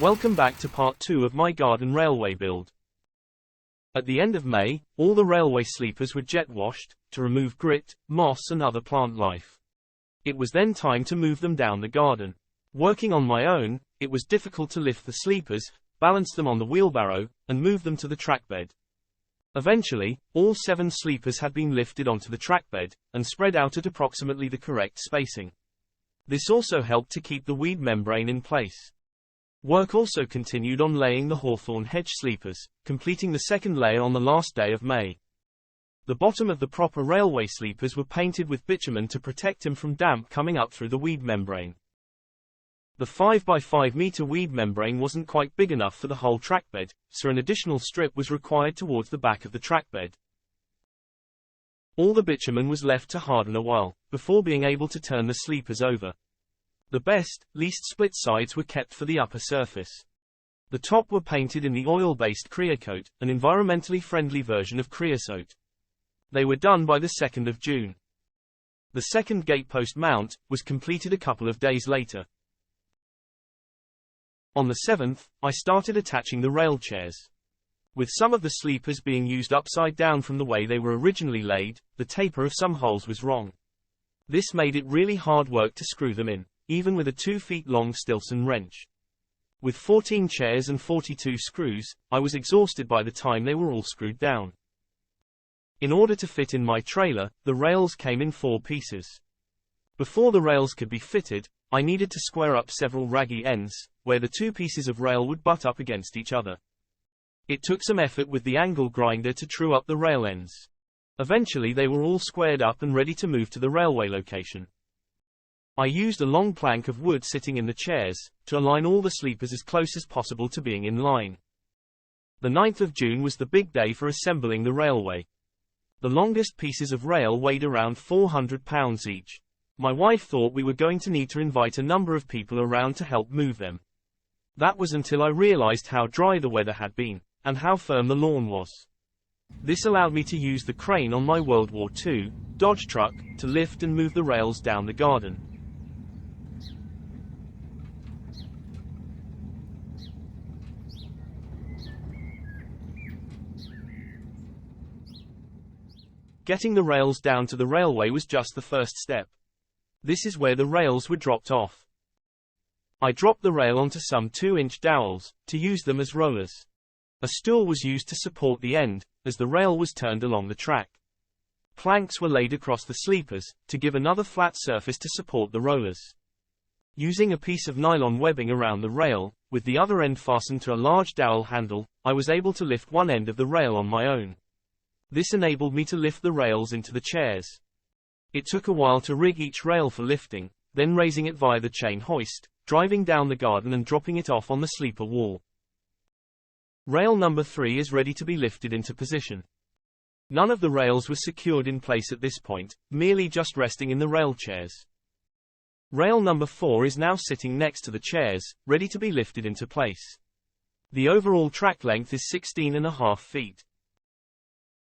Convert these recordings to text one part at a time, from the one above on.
Welcome back to part 2 of my garden railway build. At the end of May, all the railway sleepers were jet washed, to remove grit, moss and other plant life. It was then time to move them down the garden. Working on my own, it was difficult to lift the sleepers, balance them on the wheelbarrow, and move them to the trackbed. Eventually, all 7 sleepers had been lifted onto the trackbed, and spread out at approximately the correct spacing. This also helped to keep the weed membrane in place. Work also continued on laying the hawthorn hedge sleepers, completing the second layer on the last day of May. The bottom of the proper railway sleepers were painted with bitumen to protect them from damp coming up through the weed membrane. The 5 by 5 meter weed membrane wasn't quite big enough for the whole trackbed, so an additional strip was required towards the back of the trackbed. All the bitumen was left to harden a while, before being able to turn the sleepers over. The best, least split sides were kept for the upper surface. The top were painted in the oil-based Creocoat, an environmentally friendly version of creosote. They were done by the 2nd of June. The second gatepost mount was completed a couple of days later. On the 7th, I started attaching the rail chairs. With some of the sleepers being used upside down from the way they were originally laid, the taper of some holes was wrong. This made it really hard work to screw them in, even with a 2 feet long Stilson wrench. With 14 chairs and 42 screws, I was exhausted by the time they were all screwed down. In order to fit in my trailer, the rails came in 4 pieces. Before the rails could be fitted, I needed to square up several raggy ends, where the 2 pieces of rail would butt up against each other. It took some effort with the angle grinder to true up the rail ends. Eventually they were all squared up and ready to move to the railway location. I used a long plank of wood sitting in the chairs, to align all the sleepers as close as possible to being in line. The 9th of June was the big day for assembling the railway. The longest pieces of rail weighed around 400 pounds each. My wife thought we were going to need to invite a number of people around to help move them. That was until I realized how dry the weather had been, and how firm the lawn was. This allowed me to use the crane on my World War II Dodge truck to lift and move the rails down the garden. Getting the rails down to the railway was just the first step. This is where the rails were dropped off. I dropped the rail onto some 2-inch dowels, to use them as rollers. A stool was used to support the end, as the rail was turned along the track. Planks were laid across the sleepers, to give another flat surface to support the rollers. Using a piece of nylon webbing around the rail, with the other end fastened to a large dowel handle, I was able to lift one end of the rail on my own. This enabled me to lift the rails into the chairs. It took a while to rig each rail for lifting, then raising it via the chain hoist, driving down the garden and dropping it off on the sleeper wall. Rail number 3 is ready to be lifted into position. None of the rails were secured in place at this point, merely just resting in the rail chairs. Rail number 4 is now sitting next to the chairs, ready to be lifted into place. The overall track length is 16.5 feet.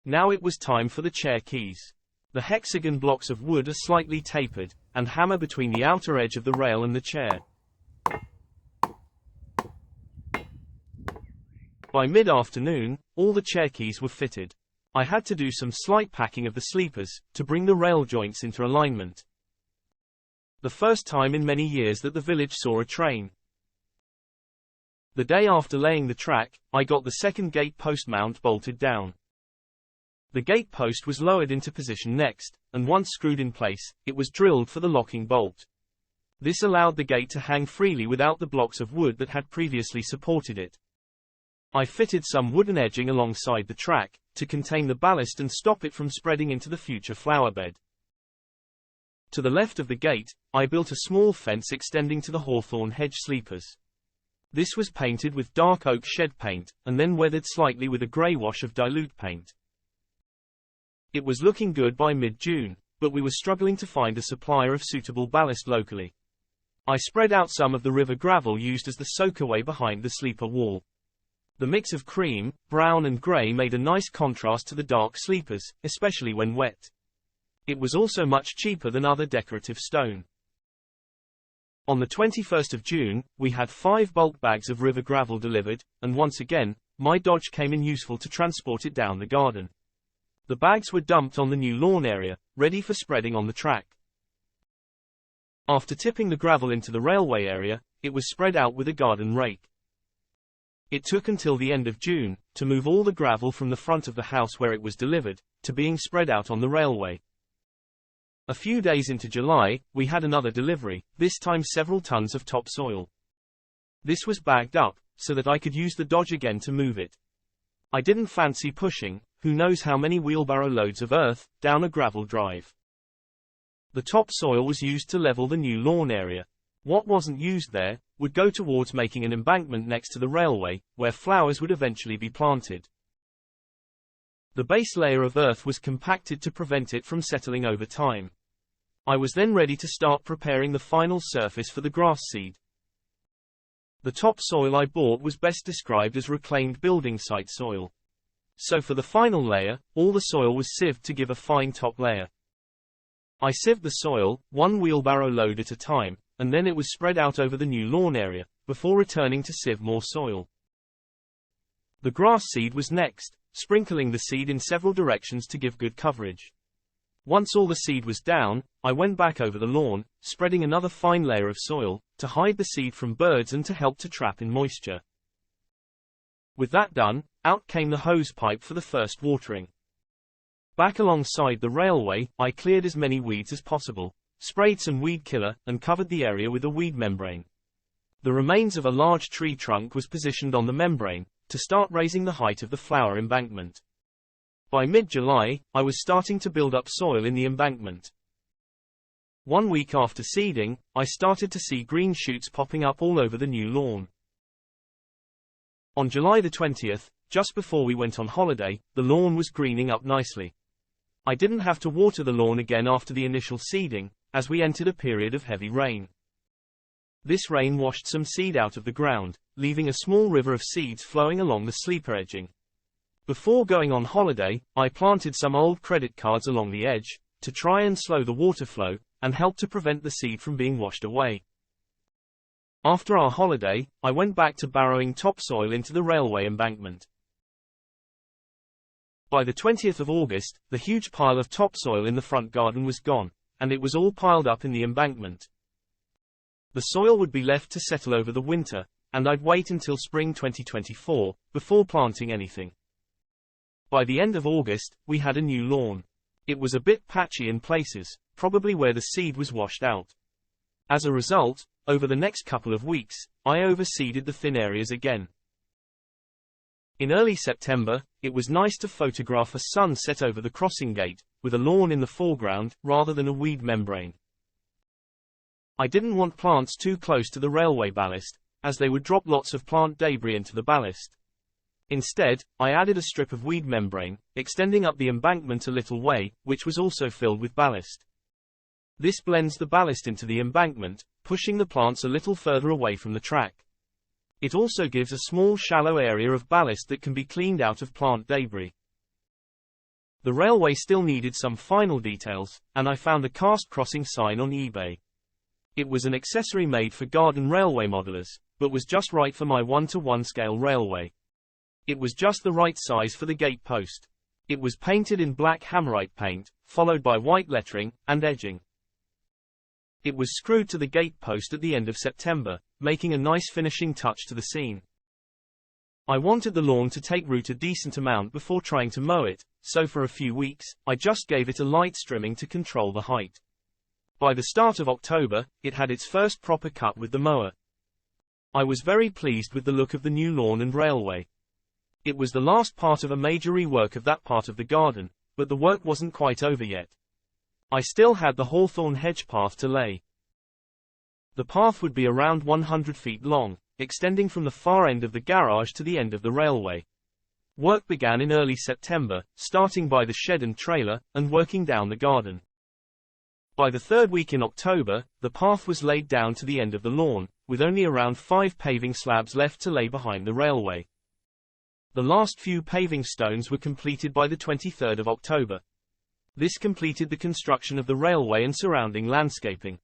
Now it was time for the chair keys. The hexagon blocks of wood are slightly tapered, and hammer between the outer edge of the rail and the chair. By mid-afternoon, all the chair keys were fitted. I had to do some slight packing of the sleepers, to bring the rail joints into alignment. The first time in many years that the village saw a train. The day after laying the track, I got the second gate post mount bolted down. The gate post was lowered into position next, and once screwed in place, it was drilled for the locking bolt. This allowed the gate to hang freely without the blocks of wood that had previously supported it. I fitted some wooden edging alongside the track, to contain the ballast and stop it from spreading into the future flower bed. To the left of the gate, I built a small fence extending to the hawthorn hedge sleepers. This was painted with dark oak shed paint, and then weathered slightly with a grey wash of dilute paint. It was looking good by mid-June, but we were struggling to find a supplier of suitable ballast locally. I spread out some of the river gravel used as the soakaway behind the sleeper wall. The mix of cream, brown and grey made a nice contrast to the dark sleepers, especially when wet. It was also much cheaper than other decorative stone. On the 21st of June, we had 5 bulk bags of river gravel delivered, and once again, my Dodge came in useful to transport it down the garden. The bags were dumped on the new lawn area, ready for spreading on the track. After tipping the gravel into the railway area, it was spread out with a garden rake. It took until the end of June to move all the gravel from the front of the house where it was delivered, to being spread out on the railway. A few days into July, we had another delivery, this time several tons of topsoil. This was bagged up, so that I could use the Dodge again to move it. I didn't fancy pushing, who knows how many wheelbarrow loads of earth, down a gravel drive. The topsoil was used to level the new lawn area. What wasn't used there, would go towards making an embankment next to the railway, where flowers would eventually be planted. The base layer of earth was compacted to prevent it from settling over time. I was then ready to start preparing the final surface for the grass seed. The topsoil I bought was best described as reclaimed building site soil. So for the final layer, all the soil was sieved to give a fine top layer. I sieved the soil, 1 wheelbarrow load at a time, and then it was spread out over the new lawn area, before returning to sieve more soil. The grass seed was next, sprinkling the seed in several directions to give good coverage. Once all the seed was down, I went back over the lawn, spreading another fine layer of soil, to hide the seed from birds and to help to trap in moisture. With that done, out came the hose pipe for the first watering. Back alongside the railway, I cleared as many weeds as possible, sprayed some weed killer, and covered the area with a weed membrane. The remains of a large tree trunk was positioned on the membrane, to start raising the height of the flower embankment. By mid-July, I was starting to build up soil in the embankment. 1 week after seeding, I started to see green shoots popping up all over the new lawn. On July the 20th, just before we went on holiday, the lawn was greening up nicely. I didn't have to water the lawn again after the initial seeding, as we entered a period of heavy rain. This rain washed some seed out of the ground, leaving a small river of seeds flowing along the sleeper edging. Before going on holiday, I planted some old credit cards along the edge, to try and slow the water flow, and help to prevent the seed from being washed away. After our holiday, I went back to barrowing topsoil into the railway embankment. By the 20th of August, the huge pile of topsoil in the front garden was gone, and it was all piled up in the embankment. The soil would be left to settle over the winter, and I'd wait until spring 2024, before planting anything. By the end of August, we had a new lawn. It was a bit patchy in places, probably where the seed was washed out. As a result, over the next couple of weeks, I overseeded the thin areas again. In early September, it was nice to photograph a sun set over the crossing gate, with a lawn in the foreground, rather than a weed membrane. I didn't want plants too close to the railway ballast, as they would drop lots of plant debris into the ballast. Instead, I added a strip of weed membrane, extending up the embankment a little way, which was also filled with ballast. This blends the ballast into the embankment, pushing the plants a little further away from the track. It also gives a small shallow area of ballast that can be cleaned out of plant debris. The railway still needed some final details, and I found a cast crossing sign on eBay. It was an accessory made for garden railway modelers, but was just right for my 1:1 scale railway. It was just the right size for the gate post. It was painted in black hammerite paint, followed by white lettering, and edging. It was screwed to the gate post at the end of September, making a nice finishing touch to the scene. I wanted the lawn to take root a decent amount before trying to mow it, so for a few weeks, I just gave it a light strimming to control the height. By the start of October, it had its first proper cut with the mower. I was very pleased with the look of the new lawn and railway. It was the last part of a major rework of that part of the garden, but the work wasn't quite over yet. I still had the hawthorn hedge path to lay. The path would be around 100 feet long, extending from the far end of the garage to the end of the railway. Work began in early September, starting by the shed and trailer, and working down the garden. By the third week in October, the path was laid down to the end of the lawn, with only around 5 paving slabs left to lay behind the railway. The last few paving stones were completed by the 23rd of October. This completed the construction of the railway and surrounding landscaping.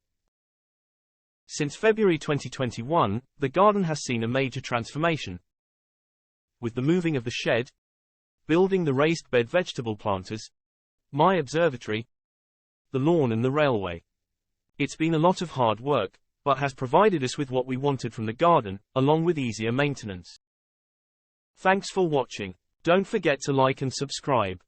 Since February 2021, the garden has seen a major transformation. With the moving of the shed, building the raised bed vegetable planters, my observatory, the lawn and the railway. It's been a lot of hard work, but has provided us with what we wanted from the garden, along with easier maintenance. Thanks for watching. Don't forget to like and subscribe.